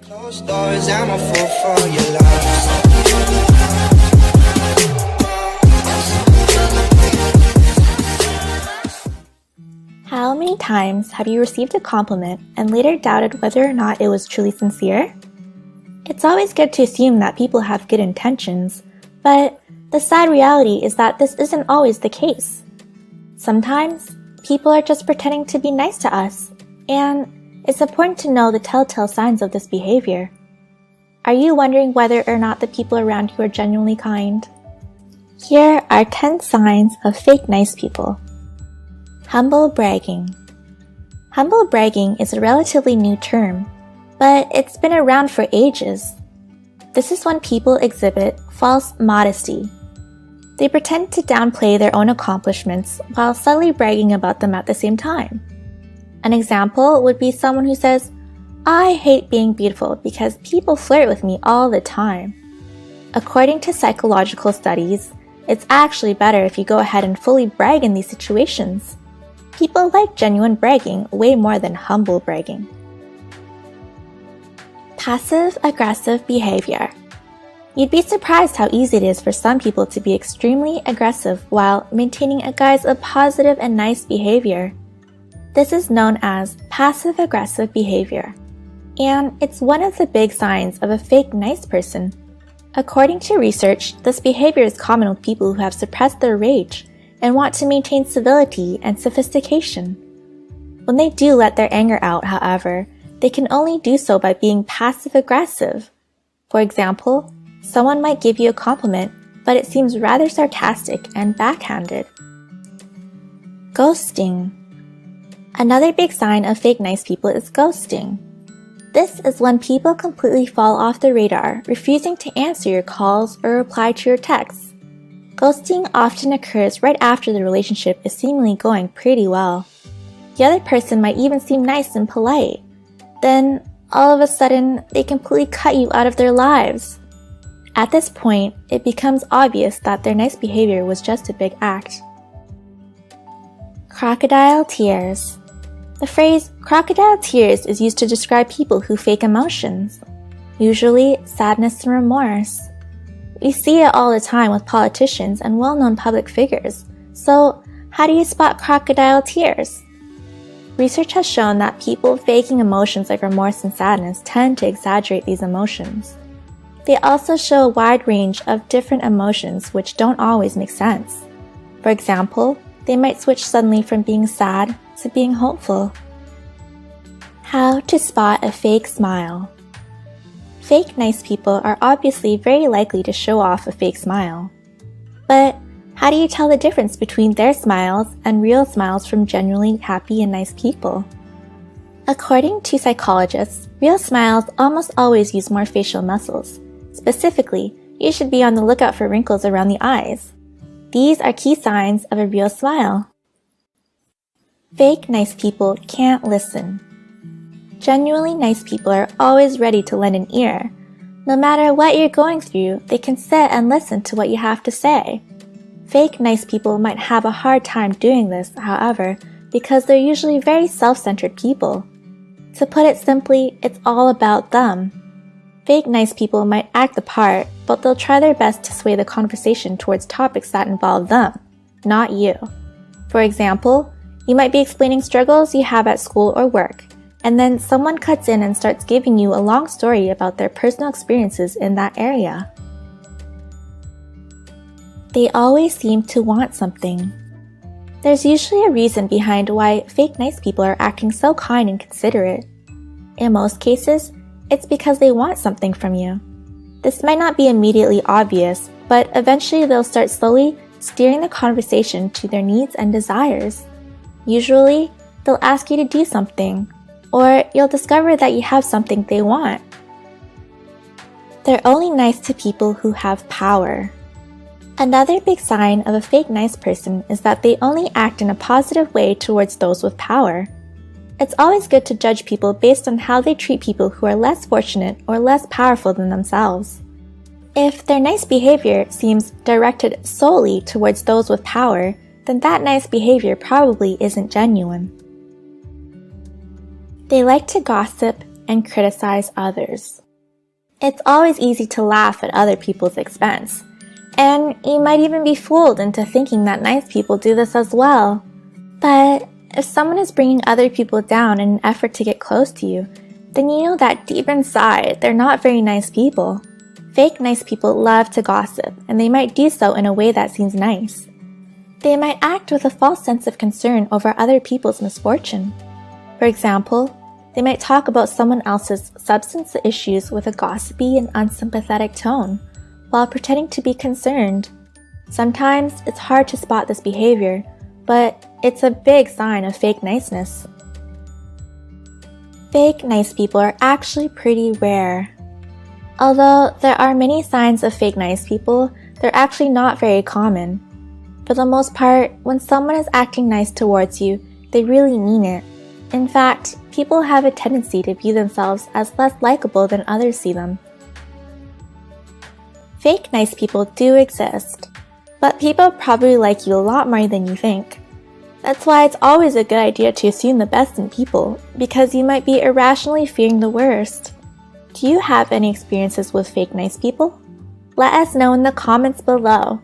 Closed doors, I'm a fool for your love. How many times have you received a compliment and later doubted whether or not it was truly sincere? It's always good to assume that people have good intentions, but the sad reality is that this isn't always the case. Sometimes, people are just pretending to be nice to us, and it's important to know the telltale signs of this behavior. Are you wondering whether or not the people around you are genuinely kind? Here are 10 signs of fake nice people. Humble bragging. Humble bragging is a relatively new term, but it's been around for ages. This is when people exhibit false modesty. They pretend to downplay their own accomplishments while subtly bragging about them at the same time. An example would be someone who says, "I hate being beautiful because people flirt with me all the time." According to psychological studies, it's actually better if you go ahead and fully brag in these situations. People like genuine bragging way more than humble bragging. Passive-aggressive behavior. You'd be surprised how easy it is for some people to be extremely aggressive while maintaining a guise of positive and nice behavior. This is known as passive-aggressive behavior, and it's one of the big signs of a fake nice person. According to research, this behavior is common with people who have suppressed their rage and want to maintain civility and sophistication. When they do let their anger out, however, they can only do so by being passive-aggressive. For example, someone might give you a compliment, but it seems rather sarcastic and backhanded. Ghosting. Another big sign of fake nice people is ghosting. This is when people completely fall off the radar, refusing to answer your calls or reply to your texts. Ghosting often occurs right after the relationship is seemingly going pretty well. The other person might even seem nice and polite. Then, all of a sudden, they completely cut you out of their lives. At this point, it becomes obvious that their nice behavior was just a big act. Crocodile tears. The phrase crocodile tears is used to describe people who fake emotions, usually sadness and remorse. We see it all the time with politicians and well-known public figures, so how do you spot crocodile tears? Research has shown that people faking emotions like remorse and sadness tend to exaggerate these emotions. They also show a wide range of different emotions which don't always make sense. For example, they might switch suddenly from being sad to being hopeful. How to spot a fake smile. Fake nice people are obviously very likely to show off a fake smile. But how do you tell the difference between their smiles and real smiles from genuinely happy and nice people? According to psychologists, real smiles almost always use more facial muscles. Specifically, you should be on the lookout for wrinkles around the eyes. These are key signs of a real smile. Fake nice people can't listen. Genuinely nice people are always ready to lend an ear. No matter what you're going through, they can sit and listen to what you have to say. Fake nice people might have a hard time doing this, however, because they're usually very self-centered people. To put it simply, it's all about them. Fake nice people might act the part, but they'll try their best to sway the conversation towards topics that involve them, not you. For example, you might be explaining struggles you have at school or work, and then someone cuts in and starts giving you a long story about their personal experiences in that area. They always seem to want something. There's usually a reason behind why fake nice people are acting so kind and considerate. In most cases, it's because they want something from you. This might not be immediately obvious, but eventually they'll start slowly steering the conversation to their needs and desires. Usually, they'll ask you to do something, or you'll discover that you have something they want. They're only nice to people who have power. Another big sign of a fake nice person is that they only act in a positive way towards those with power. It's always good to judge people based on how they treat people who are less fortunate or less powerful than themselves. If their nice behavior seems directed solely towards those with power, then that nice behavior probably isn't genuine. They like to gossip and criticize others. It's always easy to laugh at other people's expense, and you might even be fooled into thinking that nice people do this as well. But if someone is bringing other people down in an effort to get close to you, then you know that deep inside, they're not very nice people. Fake nice people love to gossip, and they might do so in a way that seems nice. They might act with a false sense of concern over other people's misfortune. For example, they might talk about someone else's substance issues with a gossipy and unsympathetic tone, while pretending to be concerned. Sometimes it's hard to spot this behavior, but it's a big sign of fake niceness. Fake nice people are actually pretty rare. Although there are many signs of fake nice people, they're actually not very common. For the most part, when someone is acting nice towards you, they really mean it. In fact, people have a tendency to view themselves as less likable than others see them. Fake nice people do exist, but people probably like you a lot more than you think. That's why it's always a good idea to assume the best in people, because you might be irrationally fearing the worst. Do you have any experiences with fake nice people? Let us know in the comments below.